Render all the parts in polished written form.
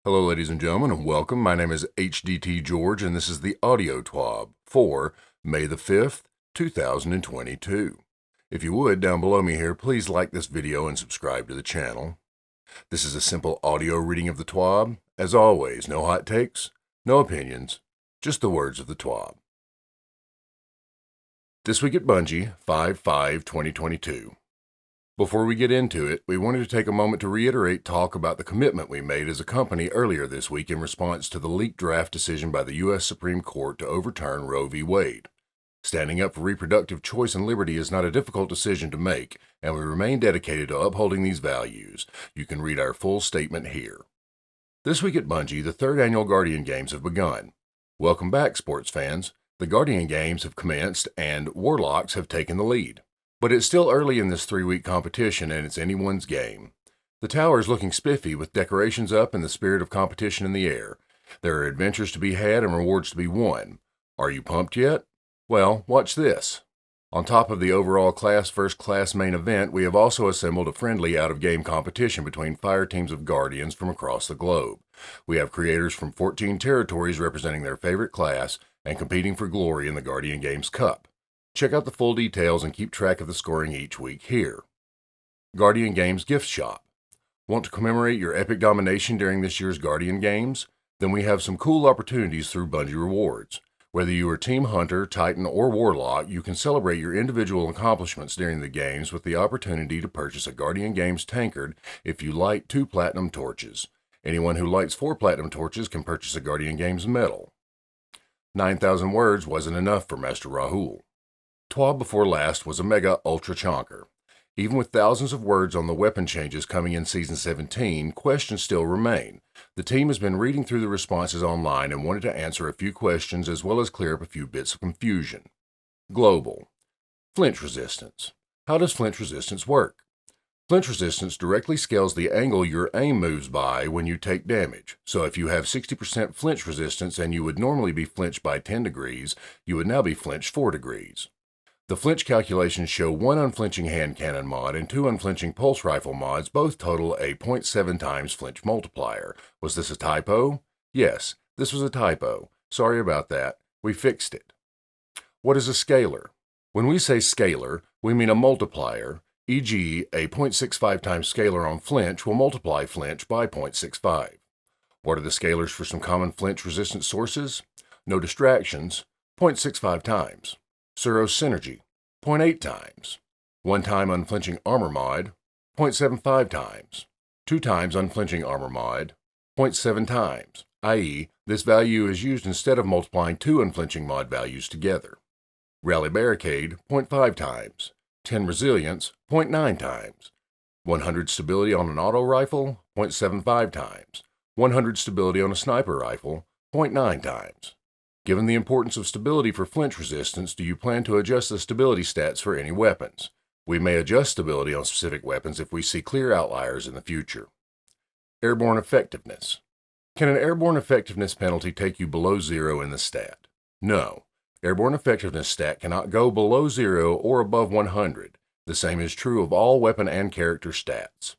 Hello, ladies and gentlemen, and welcome. My name is HDTGeorge, and this is the audio TWAB for May the 5th, 2022. If you would, down below me here, please like this video and subscribe to the channel. This is a simple audio reading of the TWAB. As always, no hot takes, no opinions, just the words of the TWAB. This week at Bungie, 5/5/2022. Before we get into it, we wanted to take a moment to reiterate talk about the commitment we made as a company earlier this week in response to the leaked draft decision by the U.S. Supreme Court to overturn Roe v. Wade. Standing up for reproductive choice and liberty is not a difficult decision to make, and we remain dedicated to upholding these values. You can read our full statement here. This week at Bungie, the third annual Guardian Games have begun. Welcome back, sports fans. The Guardian Games have commenced, and Warlocks have taken the lead. But it's still early in this 3-week competition, and it's anyone's game. The tower is looking spiffy, with decorations up and the spirit of competition in the air. There are adventures to be had and rewards to be won. Are you pumped yet? Well, watch this. On top of the overall first class main event, we have also assembled a friendly out-of-game competition between fire teams of Guardians from across the globe. We have creators from 14 territories representing their favorite class and competing for glory in the Guardian Games Cup. Check out the full details and keep track of the scoring each week here. Guardian Games Gift Shop. Want to commemorate your epic domination during this year's Guardian Games? Then we have some cool opportunities through Bungie Rewards. Whether you are Team Hunter, Titan, or Warlock, you can celebrate your individual accomplishments during the games with the opportunity to purchase a Guardian Games tankard if you light 2 platinum torches. Anyone who lights 4 platinum torches can purchase a Guardian Games medal. 9,000 words wasn't enough for Master Rahul. TWAB Before Last was a mega ultra chonker. Even with thousands of words on the weapon changes coming in Season 17, questions still remain. The team has been reading through the responses online and wanted to answer a few questions as well as clear up a few bits of confusion. Global. Flinch resistance. How does flinch resistance work? Flinch resistance directly scales the angle your aim moves by when you take damage. So if you have 60% flinch resistance and you would normally be flinched by 10 degrees, you would now be flinched 4 degrees. The flinch calculations show 1 unflinching hand cannon mod and 2 unflinching pulse rifle mods both total a 0.7 times flinch multiplier. Was this a typo? Yes, this was a typo. Sorry about that. We fixed it. What is a scalar? When we say scalar, we mean a multiplier, e.g. a 0.65 times scalar on flinch will multiply flinch by 0.65. What are the scalars for some common flinch resistance sources? No distractions, 0.65 times. Suro Synergy, 0.8 times. 1 time unflinching armor mod, 0.75 times. 2 times unflinching armor mod, 0.7 times, i.e., this value is used instead of multiplying 2 unflinching mod values together. Rally Barricade, 0.5 times. 10 Resilience, 0.9 times. 100 Stability on an auto rifle, 0.75 times. 100 Stability on a sniper rifle, 0.9 times. Given the importance of stability for flinch resistance, do you plan to adjust the stability stats for any weapons? We may adjust stability on specific weapons if we see clear outliers in the future. Airborne Effectiveness. Can an airborne effectiveness penalty take you below 0 in the stat? No. Airborne effectiveness stat cannot go below 0 or above 100. The same is true of all weapon and character stats.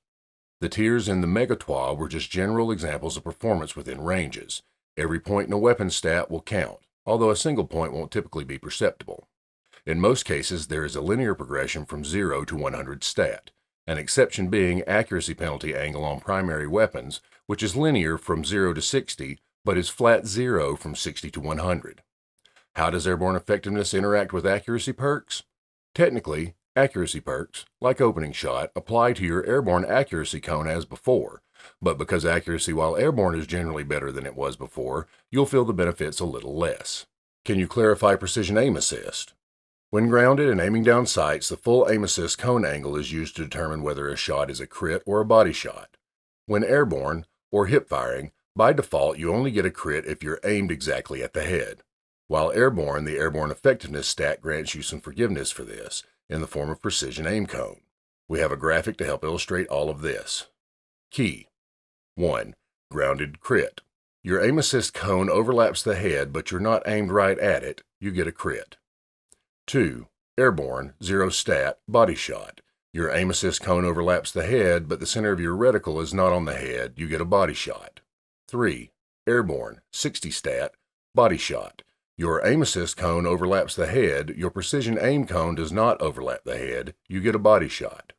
The tiers in the Mega TWA were just general examples of performance within ranges. Every point in a weapon stat will count, although a single point won't typically be perceptible. In most cases, there is a linear progression from 0 to 100 stat, an exception being accuracy penalty angle on primary weapons, which is linear from 0 to 60, but is flat 0 from 60 to 100. How does airborne effectiveness interact with accuracy perks? Technically, accuracy perks, like opening shot, apply to your airborne accuracy cone as before, but because accuracy while airborne is generally better than it was before, you'll feel the benefits a little less. Can you clarify precision aim assist? When grounded and aiming down sights, the full aim assist cone angle is used to determine whether a shot is a crit or a body shot. When airborne, or hip firing, by default you only get a crit if you're aimed exactly at the head. While airborne, the airborne effectiveness stat grants you some forgiveness for this, in the form of precision aim cone. We have a graphic to help illustrate all of this. Key. 1. Grounded crit. Your aim assist cone overlaps the head, but you're not aimed right at it. You get a crit. 2. Airborne, 0 stat, body shot. Your aim assist cone overlaps the head, but the center of your reticle is not on the head. You get a body shot. 3. Airborne, 60 stat, body shot. Your aim assist cone overlaps the head. Your precision aim cone does not overlap the head. You get a body shot.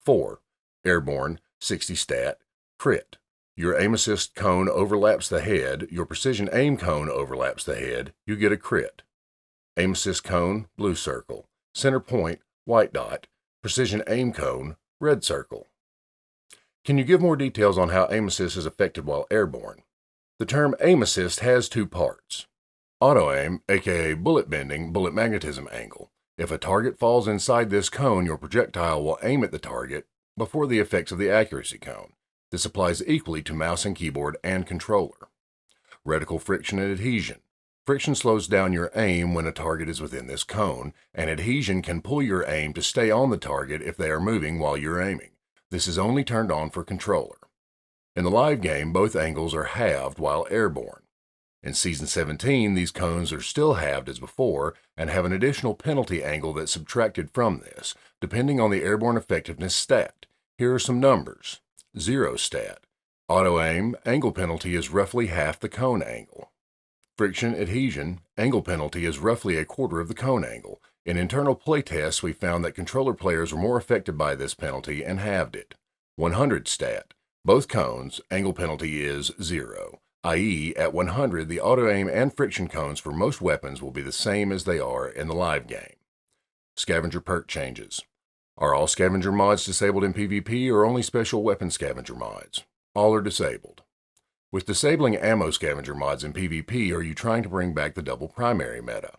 4. Airborne, 60 stat, crit. Your aim assist cone overlaps the head. Your precision aim cone overlaps the head. You get a crit. Aim assist cone, blue circle. Center point, white dot. Precision aim cone, red circle. Can you give more details on how aim assist is affected while airborne? The term aim assist has two parts. Auto aim, aka bullet bending, bullet magnetism angle. If a target falls inside this cone, your projectile will aim at the target before the effects of the accuracy cone. This applies equally to mouse and keyboard and controller. Reticle friction and adhesion. Friction slows down your aim when a target is within this cone, and adhesion can pull your aim to stay on the target if they are moving while you're aiming. This is only turned on for controller. In the live game, both angles are halved while airborne. In Season 17, these cones are still halved as before and have an additional penalty angle that's subtracted from this, depending on the airborne effectiveness stat. Here are some numbers. 0 stat. Auto aim, angle penalty is roughly half the cone angle. Friction adhesion, angle penalty is roughly a quarter of the cone angle. In internal playtests, we found that controller players were more affected by this penalty and halved it. 100 stat. Both cones, angle penalty is 0. i.e., at 100, the auto-aim and friction cones for most weapons will be the same as they are in the live game. Scavenger perk changes. Are all scavenger mods disabled in PvP or only special weapon scavenger mods? All are disabled. With disabling ammo scavenger mods in PvP, are you trying to bring back the double primary meta?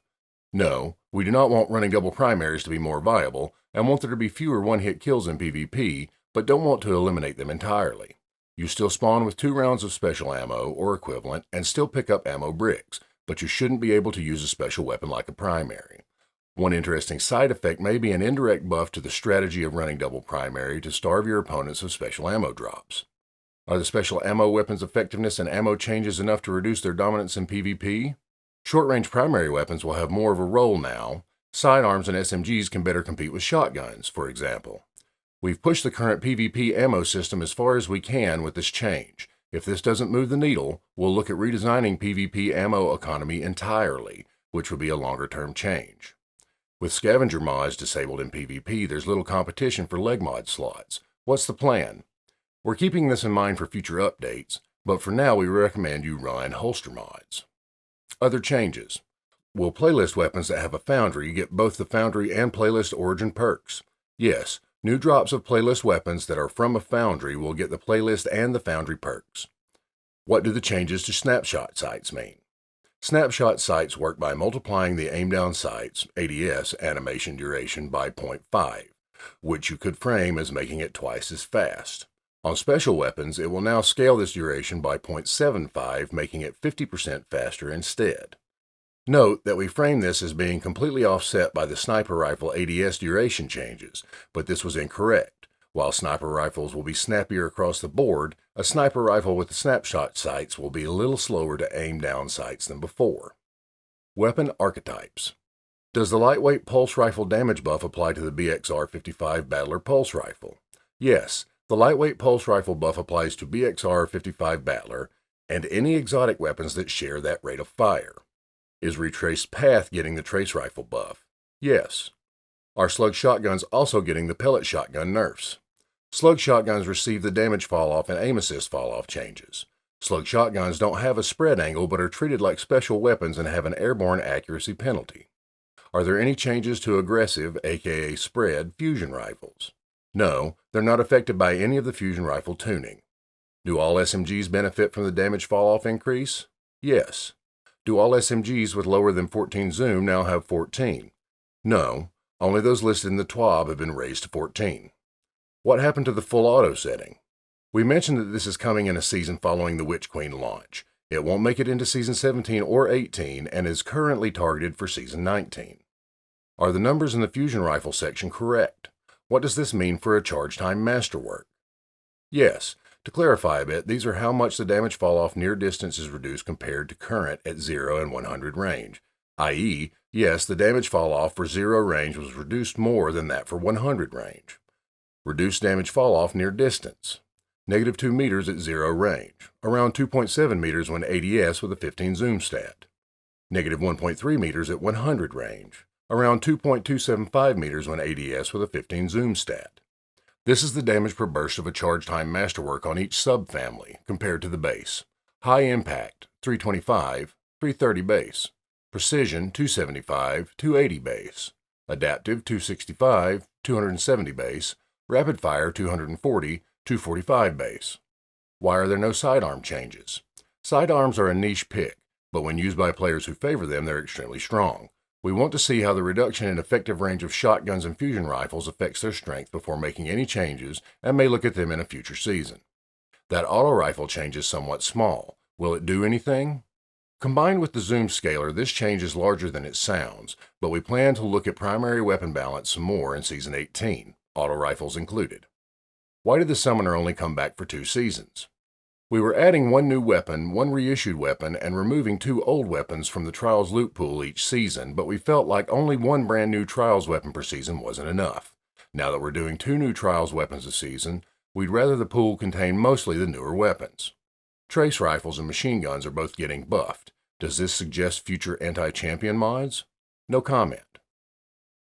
No, we do not want running double primaries to be more viable and want there to be fewer one-hit kills in PvP, but don't want to eliminate them entirely. You still spawn with 2 rounds of special ammo or equivalent and still pick up ammo bricks, but you shouldn't be able to use a special weapon like a primary. One interesting side effect may be an indirect buff to the strategy of running double primary to starve your opponents of special ammo drops. Are the special ammo weapons' effectiveness and ammo changes enough to reduce their dominance in PvP? Short-range primary weapons will have more of a role now. Sidearms and SMGs can better compete with shotguns, for example. We've pushed the current PvP ammo system as far as we can with this change. If this doesn't move the needle, we'll look at redesigning PvP ammo economy entirely, which would be a longer-term change. With scavenger mods disabled in PvP, there's little competition for leg mod slots. What's the plan? We're keeping this in mind for future updates, but for now we recommend you run holster mods. Other changes. Will playlist weapons that have a foundry get both the foundry and playlist origin perks? Yes. New drops of playlist weapons that are from a foundry will get the playlist and the foundry perks. What do the changes to snapshot sights mean? Snapshot sights work by multiplying the aim down sights, ADS, animation duration by 0.5, which you could frame as making it twice as fast. On special weapons, it will now scale this duration by 0.75, making it 50% faster instead. Note that we frame this as being completely offset by the sniper rifle ADS duration changes, but this was incorrect. While sniper rifles will be snappier across the board, a sniper rifle with the snapshot sights will be a little slower to aim down sights than before. Weapon archetypes. Does the lightweight pulse rifle damage buff apply to the BXR-55 Battler pulse rifle? Yes, the lightweight pulse rifle buff applies to BXR-55 Battler and any exotic weapons that share that rate of fire. Is Retraced Path getting the trace rifle buff? Yes. Are slug shotguns also getting the pellet shotgun nerfs? Slug shotguns receive the damage fall-off and aim assist fall-off changes. Slug shotguns don't have a spread angle but are treated like special weapons and have an airborne accuracy penalty. Are there any changes to aggressive, aka spread, fusion rifles? No, they're not affected by any of the fusion rifle tuning. Do all SMGs benefit from the damage fall-off increase? Yes. Do all SMGs with lower than 14 zoom now have 14? No, only those listed in the TWAB have been raised to 14. What happened to the full auto setting? We mentioned that this is coming in a season following the Witch Queen launch. It won't make it into Season 17 or 18 and is currently targeted for Season 19. Are the numbers in the fusion rifle section correct? What does this mean for a charge time masterwork? Yes. To clarify a bit, these are how much the damage fall-off near distance is reduced compared to current at 0 and 100 range, i.e., yes, the damage fall-off for 0 range was reduced more than that for 100 range. Reduced damage fall-off near distance. -2 meters at 0 range, around 2.7 meters when ADS with a 15 zoom stat. -1.3 meters at 100 range, around 2.275 meters when ADS with a 15 zoom stat. This is the damage per burst of a charge time masterwork on each subfamily compared to the base. High impact, 325, 330 base. Precision, 275, 280 base. Adaptive, 265, 270 base. Rapid fire, 240, 245 base. Why are there no sidearm changes? Sidearms are a niche pick, but when used by players who favor them, they're extremely strong. We want to see how the reduction in effective range of shotguns and fusion rifles affects their strength before making any changes, and may look at them in a future season. That auto rifle change is somewhat small. Will it do anything? Combined with the zoom scaler, this change is larger than it sounds, but we plan to look at primary weapon balance some more in Season 18, auto rifles included. Why did the Summoner only come back for 2 seasons? We were adding 1 new weapon, 1 reissued weapon, and removing 2 old weapons from the Trials loot pool each season, but we felt like only 1 brand new Trials weapon per season wasn't enough. Now that we're doing 2 new Trials weapons a season, we'd rather the pool contain mostly the newer weapons. Trace rifles and machine guns are both getting buffed. Does this suggest future anti-champion mods? No comment.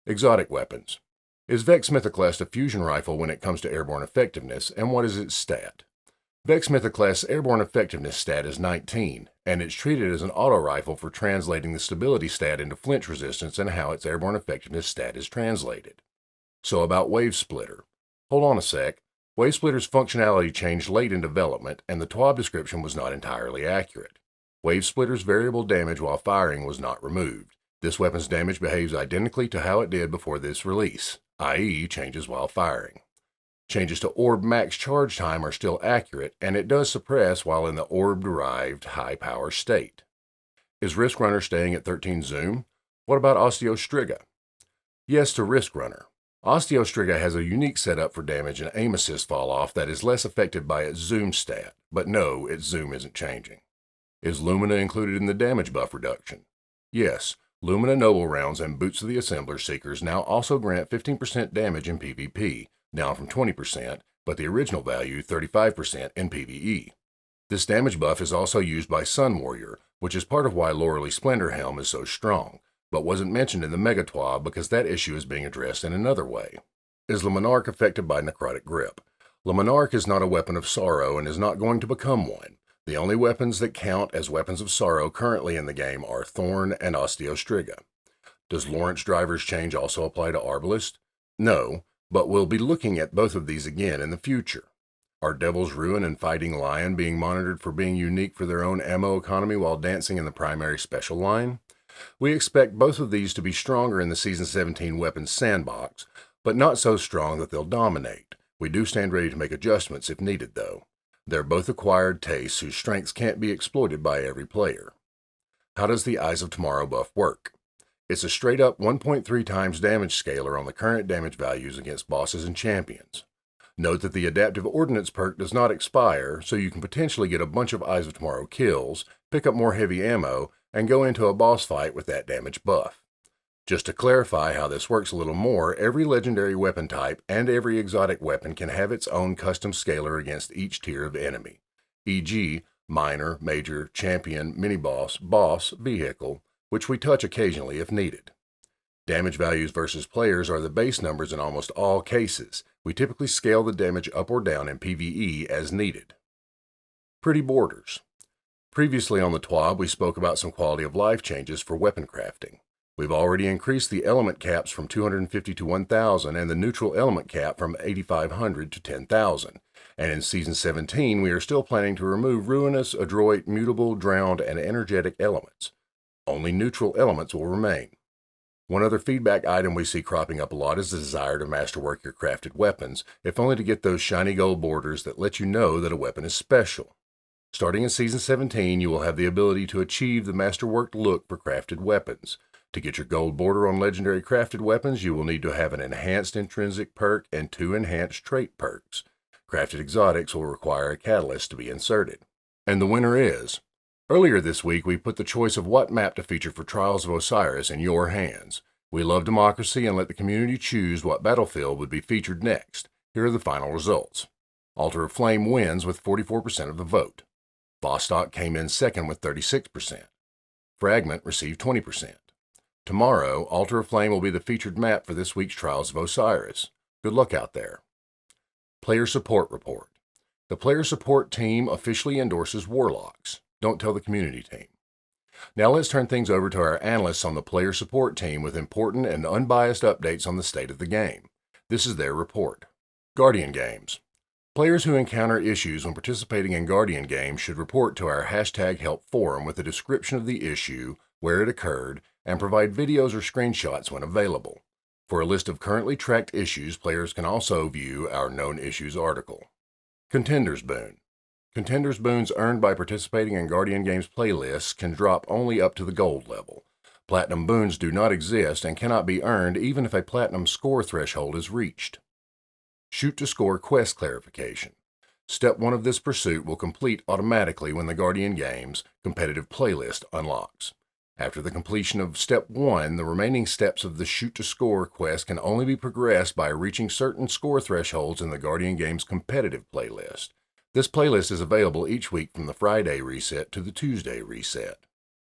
Exotic weapons. Is Vex Mythoclast a fusion rifle when it comes to airborne effectiveness, and what is its stat? Vex Mythoclast's airborne effectiveness stat is 19, and it's treated as an auto rifle for translating the stability stat into flinch resistance and how its airborne effectiveness stat is translated. So about Wave Splitter. Hold on a sec. Wave Splitter's functionality changed late in development, and the TWAB description was not entirely accurate. Wave Splitter's variable damage while firing was not removed. This weapon's damage behaves identically to how it did before this release, i.e. changes while firing. Changes to orb max charge time are still accurate, and it does suppress while in the orb-derived high-power state. Is Risk Runner staying at 13 zoom? What about Osteostriga? Yes to Risk Runner. Osteostriga has a unique setup for damage and aim assist fall-off that is less affected by its zoom stat, but no, its zoom isn't changing. Is Lumina included in the damage buff reduction? Yes, Lumina Noble rounds and Boots of the Assembler Seekers now also grant 15% damage in PvP, down from 20%, but the original value 35% in PvE. This damage buff is also used by Sun Warrior, which is part of why Lorelei Splendor Helm is so strong, but wasn't mentioned in the Mega TWAB because that issue is being addressed in another way. Is Le Monarque affected by Necrotic Grip? Le Monarque is not a weapon of sorrow and is not going to become one. The only weapons that count as weapons of sorrow currently in the game are Thorn and Osteostriga. Does Lawrence Driver's change also apply to Arbalist? No, but we'll be looking at both of these again in the future. Are Devil's Ruin and Fighting Lion being monitored for being unique for their own ammo economy while dancing in the primary special line? We expect both of these to be stronger in the Season 17 weapons sandbox, but not so strong that they'll dominate. We do stand ready to make adjustments if needed, though. They're both acquired tastes whose strengths can't be exploited by every player. How does the Eyes of Tomorrow buff work? It's a straight-up 1.3 times damage scaler on the current damage values against bosses and champions. Note that the Adaptive Ordnance perk does not expire, so you can potentially get a bunch of Eyes of Tomorrow kills, pick up more heavy ammo, and go into a boss fight with that damage buff. Just to clarify how this works a little more, every legendary weapon type and every exotic weapon can have its own custom scaler against each tier of enemy, e.g. minor, major, champion, mini-boss, boss, vehicle, which we touch occasionally if needed. Damage values versus players are the base numbers in almost all cases. We typically scale the damage up or down in PvE as needed. Pretty borders. Previously on the TWAB, we spoke about some quality of life changes for weapon crafting. We've already increased the element caps from 250 to 1,000 and the neutral element cap from 8,500 to 10,000. And in Season 17, we are still planning to remove ruinous, adroit, mutable, drowned, and energetic elements. Only neutral elements will remain. One other feedback item we see cropping up a lot is the desire to masterwork your crafted weapons, if only to get those shiny gold borders that let you know that a weapon is special. Starting in Season 17, you will have the ability to achieve the masterworked look for crafted weapons. To get your gold border on legendary crafted weapons, you will need to have an enhanced intrinsic perk and 2 enhanced trait perks. Crafted exotics will require a catalyst to be inserted. And the winner is... Earlier this week, we put the choice of what map to feature for Trials of Osiris in your hands. We love democracy and let the community choose what battlefield would be featured next. Here are the final results. Altar of Flame wins with 44% of the vote. Vostok came in second with 36%. Fragment received 20%. Tomorrow, Altar of Flame will be the featured map for this week's Trials of Osiris. Good luck out there. Player Support Report. The player support team officially endorses Warlocks. Don't tell the community team. Now let's turn things over to our analysts on the player support team with important and unbiased updates on the state of the game. This is their report. Guardian Games. Players who encounter issues when participating in Guardian Games should report to our #help forum with a description of the issue, where it occurred, and provide videos or screenshots when available. For a list of currently tracked issues, players can also view our Known Issues article. Contenders Boon. Contenders Boons earned by participating in Guardian Games playlists can drop only up to the Gold level. Platinum Boons do not exist and cannot be earned even if a Platinum score threshold is reached. Shoot to Score Quest Clarification. Step 1 of this pursuit will complete automatically when the Guardian Games competitive playlist unlocks. After the completion of Step 1, the remaining steps of the Shoot to Score quest can only be progressed by reaching certain score thresholds in the Guardian Games competitive playlist. This playlist is available each week from the Friday reset to the Tuesday reset.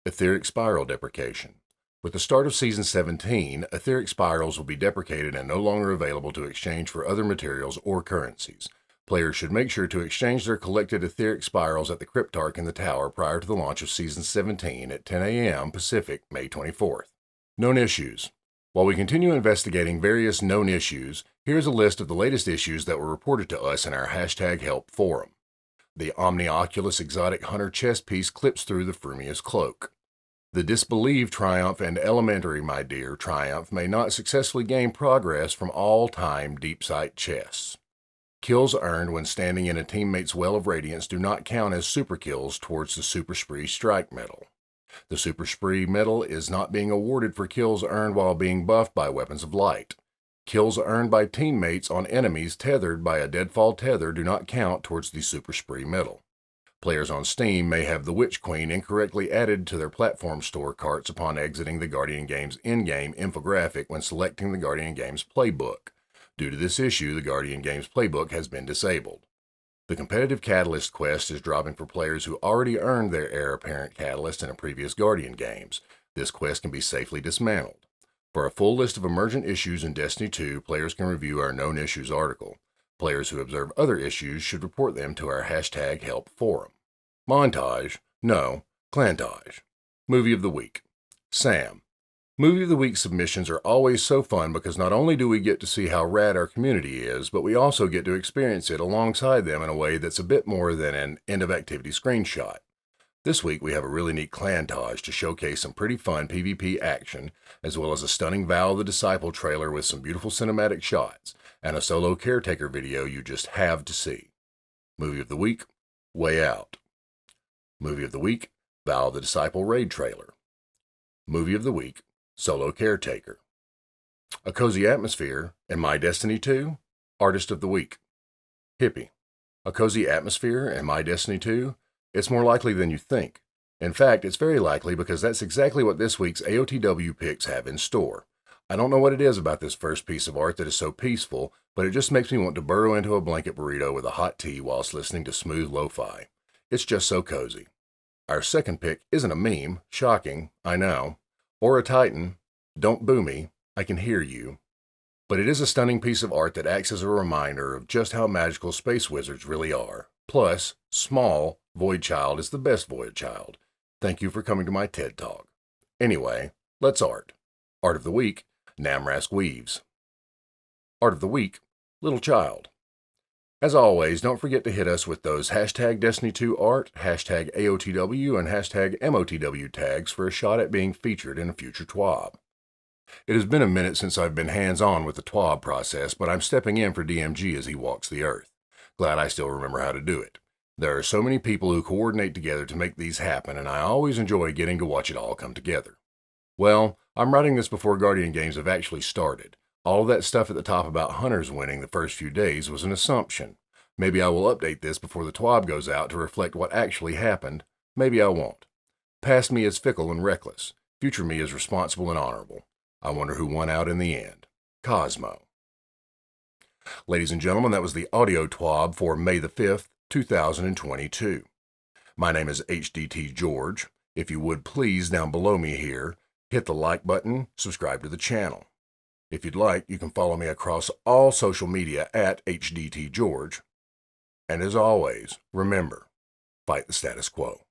Etheric Spiral Deprecation. With the start of Season 17, etheric spirals will be deprecated and no longer available to exchange for other materials or currencies. Players should make sure to exchange their collected etheric spirals at the Cryptarch in the tower prior to the launch of Season 17 at 10 a.m. Pacific, May 24th. Known Issues. While we continue investigating various known issues, here's a list of the latest issues that were reported to us in our #help forum. The Omnioculus Exotic Hunter chest piece clips through the Frumious Cloak. The Disbelieve Triumph and Elementary My Dear Triumph may not successfully gain progress from all-time Deep Sight chests. Kills earned when standing in a teammate's Well of Radiance do not count as super kills towards the Super Spree Strike medal. The Super Spree medal is not being awarded for kills earned while being buffed by Weapons of Light. Kills earned by teammates on enemies tethered by a Deadfall tether do not count towards the Super Spree medal. Players on Steam may have the Witch Queen incorrectly added to their platform store carts upon exiting the Guardian Games in-game infographic when selecting the Guardian Games playbook. Due to this issue, the Guardian Games playbook has been disabled. The Competitive Catalyst quest is dropping for players who already earned their Heir Apparent Catalyst in a previous Guardian Games. This quest can be safely dismantled. For a full list of emergent issues in Destiny 2, players can review our Known Issues article. Players who observe other issues should report them to our #help forum. Montage? No, Clantage. Movie of the Week. Sam. Movie of the Week submissions are always so fun because not only do we get to see how rad our community is, but we also get to experience it alongside them in a way that's a bit more than an end-of-activity screenshot. This week we have a really neat Clantage to showcase some pretty fun PvP action, as well as a stunning Vow of the Disciple trailer with some beautiful cinematic shots, and a solo caretaker video you just have to see. Movie of the Week, Way Out. Movie of the Week, Vow of the Disciple raid trailer. Movie of the Week, Solo Caretaker. A Cozy Atmosphere and My Destiny 2, Artist of the Week. Hippie. A Cozy Atmosphere and My Destiny 2? It's more likely than you think. In fact, it's very likely because that's exactly what this week's AOTW picks have in store. I don't know what it is about this first piece of art that is so peaceful, but it just makes me want to burrow into a blanket burrito with a hot tea whilst listening to smooth lo-fi. It's just so cozy. Our second pick isn't a meme, shocking, I know, or a Titan, don't boo me, I can hear you. But it is a stunning piece of art that acts as a reminder of just how magical space wizards really are. Plus, small Void Child is the best Void Child. Thank you for coming to my TED Talk. Anyway, let's art. Art of the Week, Namrask Weaves. Art of the Week, Little Child. As always, don't forget to hit us with those #Destiny2Art, #AOTW, and #MOTW tags for a shot at being featured in a future TWAB. It has been a minute since I've been hands-on with the TWAB process, but I'm stepping in for DMG as he walks the earth. Glad I still remember how to do it. There are so many people who coordinate together to make these happen, and I always enjoy getting to watch it all come together. Well, I'm writing this before Guardian Games have actually started. All of that stuff at the top about Hunters winning the first few days was an assumption. Maybe I will update this before the TWAB goes out to reflect what actually happened. Maybe I won't. Past me is fickle and reckless. Future me is responsible and honorable. I wonder who won out in the end. Cosmo. Ladies and gentlemen, that was the audio TWAB for May the 5th, 2022. My name is HDTGeorge. If you would please, down below me here, hit the like button, subscribe to the channel. If you'd like, you can follow me across all social media at HDTGeorge. And as always, remember, fight the status quo.